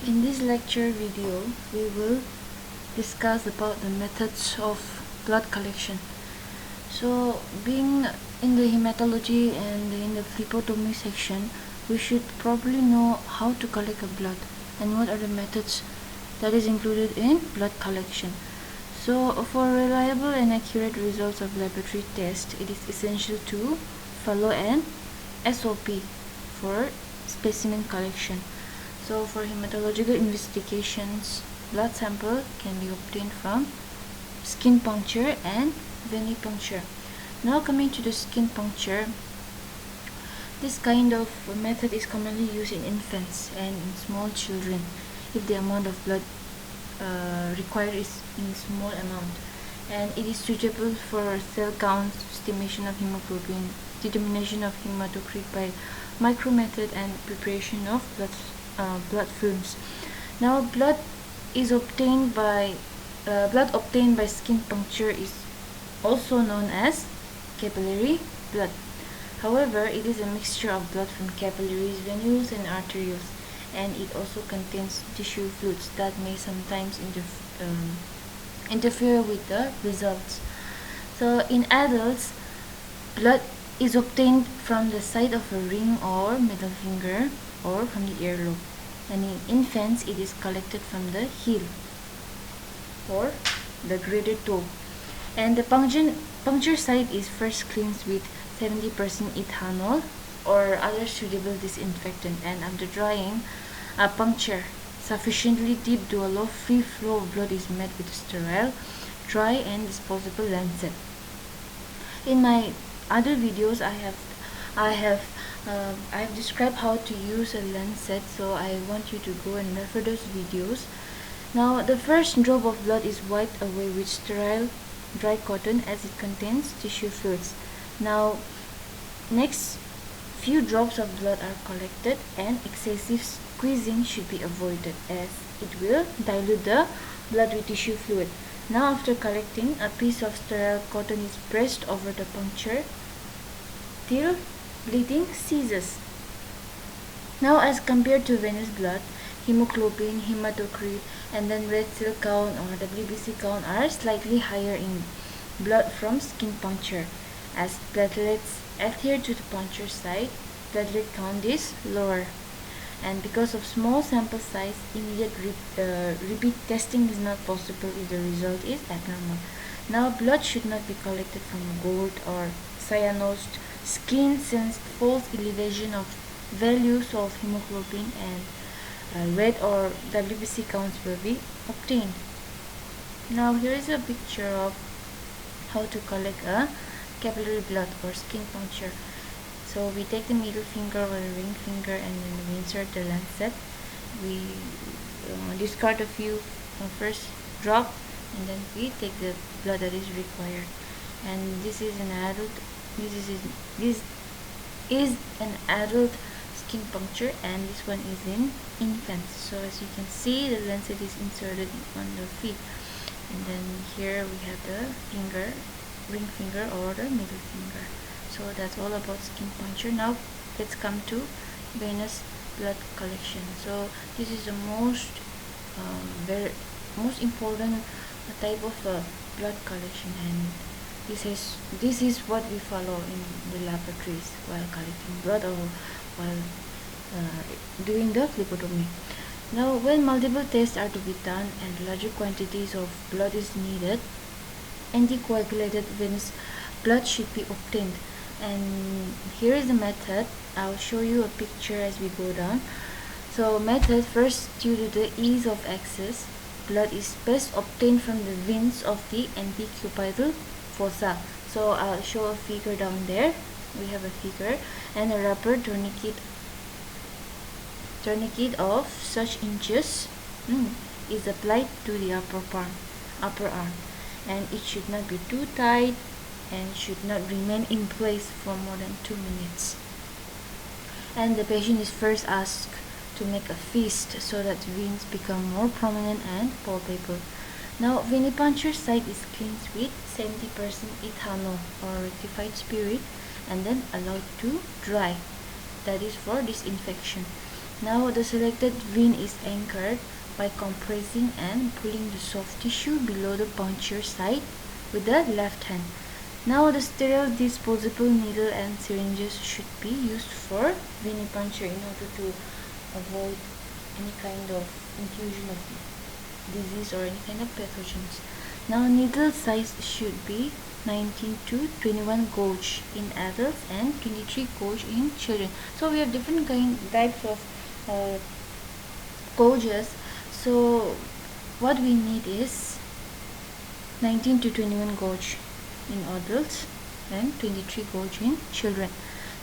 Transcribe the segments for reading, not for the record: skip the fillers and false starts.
In this lecture video, we will discuss about the methods of blood collection. So, being in the hematology and in the phlebotomy section, we should probably know how to collect a blood and what are the methods that is included in blood collection. So, for reliable and accurate results of laboratory tests, it is essential to follow an SOP for specimen collection. So for hematological investigations, blood sample can be obtained from skin puncture and venipuncture. Now coming to the skin puncture, this kind of method is commonly used in infants and in small children if the amount of blood required is in small amount, and it is suitable for cell count, estimation of hemoglobin, determination of hematocrit by micromethod, and preparation of blood films. Now, blood obtained by skin puncture is also known as capillary blood. However, it is a mixture of blood from capillaries, venules, and arterioles, and it also contains tissue fluids that may sometimes interfere with the results. So, in adults, blood is obtained from the side of a ring or middle finger or from the earlobe, and in infants it is collected from the heel or the graded toe, and the puncture site is first cleansed with 70% ethanol or other suitable disinfectant, and after drying, a puncture sufficiently deep to allow free flow of blood is met with a sterile, dry, and disposable lancet. In my other videos, I have described how to use a lancet, so I want you to go and refer those videos. Now, the first drop of blood is wiped away with sterile dry cotton as it contains tissue fluids. Now, next few drops of blood are collected, and excessive squeezing should be avoided as it will dilute the blood with tissue fluid. Now, after collecting, a piece of sterile cotton is pressed over the puncture till bleeding ceases. Now, as compared to venous blood, hemoglobin, hematocrit, and then red cell count or WBC count are slightly higher in blood from skin puncture. As platelets adhere to the puncture site, platelet count is lower. And because of small sample size, immediate repeat testing is not possible if the result is abnormal. Now, blood should not be collected from gold or cyanosed skin, since false elevation of values of hemoglobin and red or WBC counts will be obtained. Now, here is a picture of how to collect a capillary blood or skin puncture. So we take the middle finger or the ring finger, and then we insert the lancet. We discard a few first drop, and then we take the blood that is required. And this is an adult. This is an adult skin puncture, and this one is in infants. So as you can see, the lancet is inserted on the feet, and then here we have the ring finger or the middle finger. So that's all about skin puncture. Now let's come to venous blood collection. So this is the most important type of blood collection, and this is what we follow in the laboratories while collecting blood or while doing the phlebotomy. Now, when multiple tests are to be done and larger quantities of blood is needed, anticoagulated venous blood should be obtained. And here is the method. I'll show you a picture as we go down. So method: first, due to the ease of access, blood is best obtained from the veins of the antecubital fossa. So I'll show a figure down there. We have a figure, and a rubber tourniquet of such inches is applied to the upper arm, and it should not be too tight and should not remain in place for more than 2 minutes. And the patient is first asked to make a fist so that veins become more prominent and palpable. Now, venipuncture site is cleansed with 70% ethanol or rectified spirit and then allowed to dry. That is for disinfection. Now the selected vein is anchored by compressing and pulling the soft tissue below the puncture site with the left hand. Now the sterile disposable needle and syringes should be used for venipuncture in order to avoid any kind of infusion of disease or any kind of pathogens. Now needle size should be 19 to 21 gauge in adults and 23 gauge in children. So we have different types of gauges. So what we need is 19 to 21 gauge in adults and 23 gauge in children.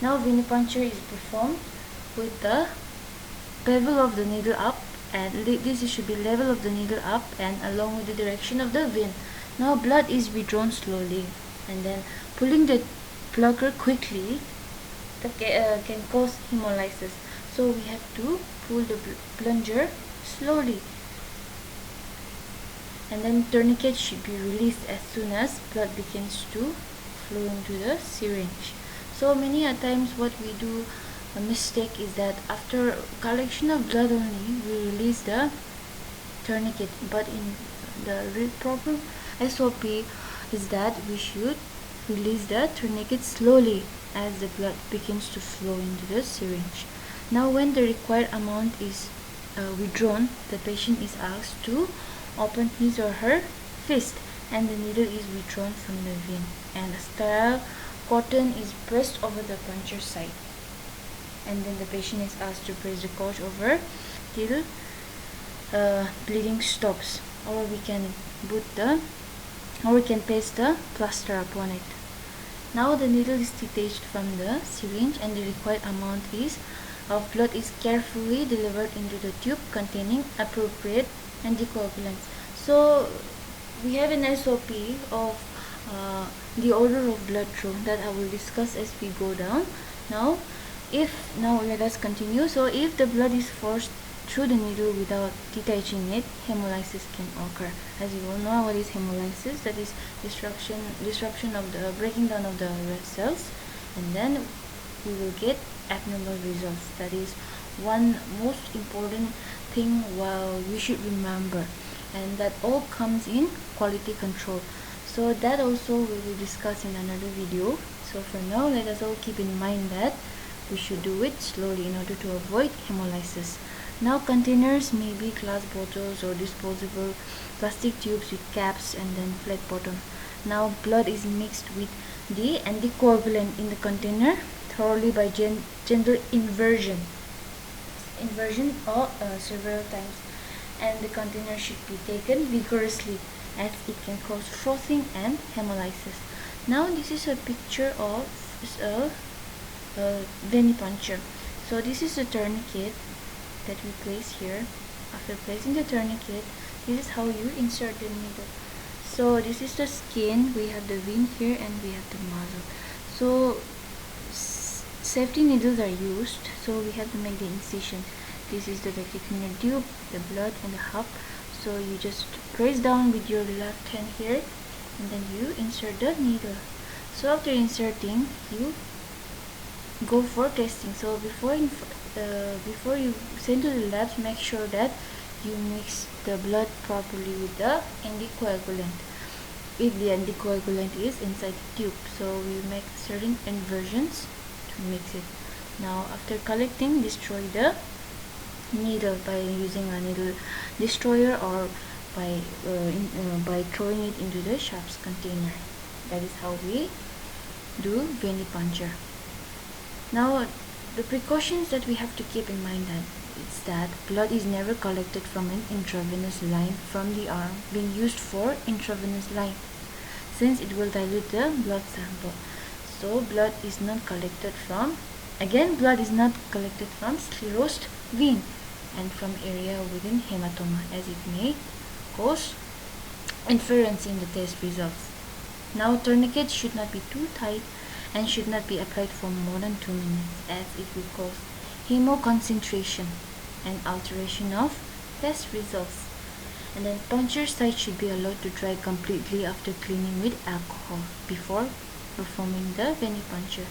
Now venipuncture is performed with the level of the needle up, and this should be level of the needle up and along with the direction of the vein. Now blood is withdrawn slowly, and then pulling the plugger quickly can cause hemolysis. So we have to pull the plunger slowly, and then tourniquet should be released as soon as blood begins to flow into the syringe. So many a times what we do a mistake is that after collection of blood only we release the tourniquet, but in the proper SOP is that we should release the tourniquet slowly as the blood begins to flow into the syringe. Now when the required amount is withdrawn, the patient is asked to open his or her fist and the needle is withdrawn from the vein, and a sterile cotton is pressed over the puncture site, and then the patient is asked to press the gauge over till bleeding stops, or we can paste the plaster upon it. Now the needle is detached from the syringe and the required amount of blood is carefully delivered into the tube containing appropriate anticoagulants. So we have an SOP of the order of blood flow that I will discuss as we go down. Now let us continue. So if the blood is forced through the needle without detaching it, hemolysis can occur. As you all know, what is hemolysis? That is disruption of the breaking down of the red cells, and then we will get abnormal results. That is one most important thing we should remember, and that all comes in quality control. So that also we will discuss in another video. So for now, let us all keep in mind that we should do it slowly in order to avoid hemolysis. Now containers may be glass bottles or disposable plastic tubes with caps and then flat bottom. Now blood is mixed with the anticoagulant in the container thoroughly by gentle inversion or several times, and the container should be taken vigorously as it can cause frothing and hemolysis. Now this is a picture of venipuncture. So this is a tourniquet that we place here. After placing the tourniquet, this is how you insert the needle. So this is the skin, we have the vein here, and we have the muzzle. So safety needles are used, so we have to make the incision. This is the vacuum cleaner tube, the blood and the hub. So you just press down with your left hand here, and then you insert the needle. So after inserting, you go for testing. So before you send to the lab, make sure that you mix the blood properly with the anticoagulant, if the anticoagulant is inside the tube. So we make certain inversions to mix it. Now after collecting, destroy the needle by using a needle destroyer or by throwing it into the sharps container. That is how we do venipuncture. Now the precautions that we have to keep in mind is that blood is never collected from an intravenous line from the arm being used for intravenous line, since it will dilute the blood sample. So blood is not collected from sclerosed vein and from area within hematoma, as it may cause interference in the test results. Now tourniquets should not be too tight and should not be applied for more than 2 minutes, as it will cause hemoconcentration and alteration of test results. And then puncture site should be allowed to dry completely after cleaning with alcohol before performing the venipuncture.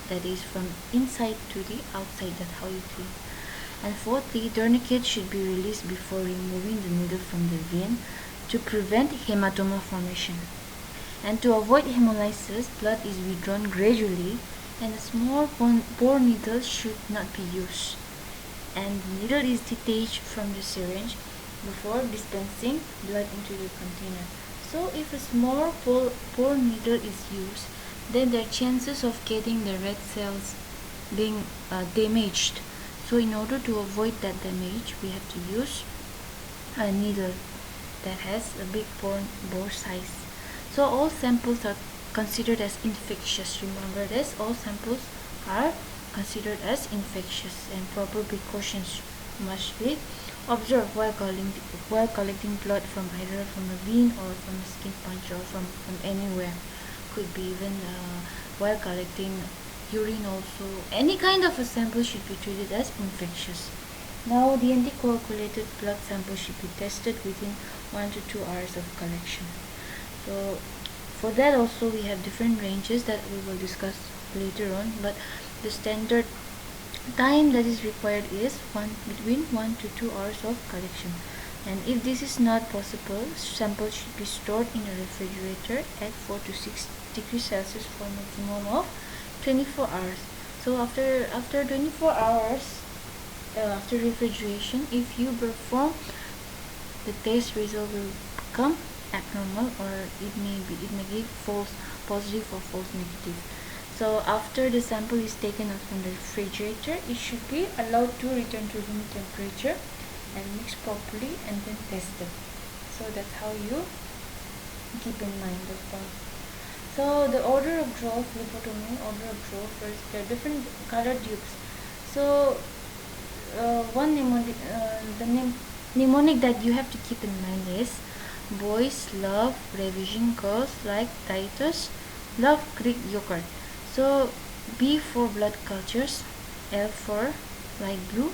That is from inside to the outside, that's how you clean. And fourthly, tourniquet should be released before removing the needle from the vein to prevent hematoma formation. And to avoid hemolysis, blood is withdrawn gradually, and a small bore needle should not be used. And the needle is detached from the syringe before dispensing blood into the container. So if a small bore needle is used, then there are chances of getting the red cells being damaged. So in order to avoid that damage, we have to use a needle that has a big bore size. So all samples are considered as infectious. Remember this, all samples are considered as infectious, and proper precautions must be observed while collecting blood from either from a vein or from a skin punch or from anywhere. Could be even while collecting urine also. Any kind of a sample should be treated as infectious. Now the anticoagulated blood sample should be tested within 1 to 2 hours of collection. So for that also we have different ranges that we will discuss later on, but the standard time that is required is between 1 to 2 hours of collection. And if this is not possible, samples should be stored in a refrigerator at 4 to 6 degrees Celsius for a maximum of 24 hours. So after 24 hours after refrigeration, if you perform, the test result will become abnormal, or it may give false positive or false negative. So after the sample is taken out from the refrigerator, it should be allowed to return to room temperature and mix properly and then tested. So that's how you keep in mind those points. So the order of draw, phlebotomy, order of draw, first there are different color tubes. So one mnemonic, mnemonic that you have to keep in mind is: boys love revision, girls like Titus love Greek yogurt. So B for blood cultures, L for light blue,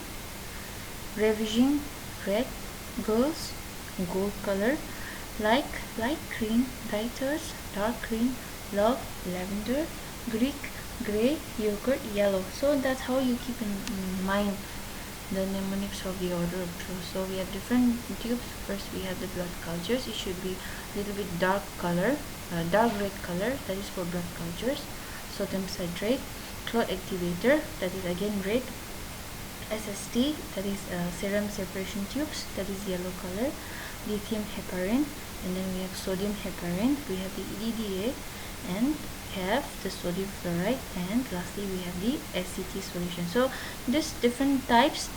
revision red, girls gold color, like light green, Titus dark green, love lavender, Greek gray, yogurt yellow. So that's how you keep in mind the mnemonics of the order of draw. So we have different tubes. First we have the blood cultures. It should be a little bit dark color, dark red color, that is for blood cultures. Sodium citrate, clot activator, that is again red. SST, that is serum separation tubes, that is yellow color. Lithium heparin, and then we have sodium heparin. We have the EDTA, and have the sodium fluoride, and lastly we have the SCT solution. So these different types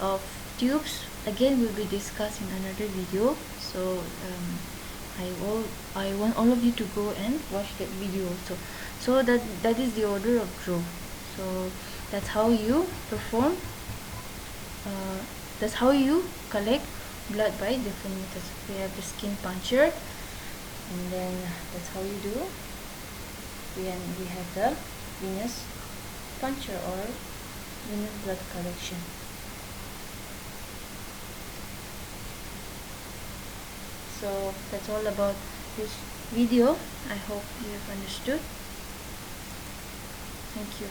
of tubes again will be discussed in another video. So I want all of you to go and watch that video also. So that is the order of draw. So that's how you perform, that's how you collect blood by different methods. We have the skin puncture, and then that's how you do. We have the venous puncture or venous blood collection. So that's all about this video. I hope you have understood. Thank you.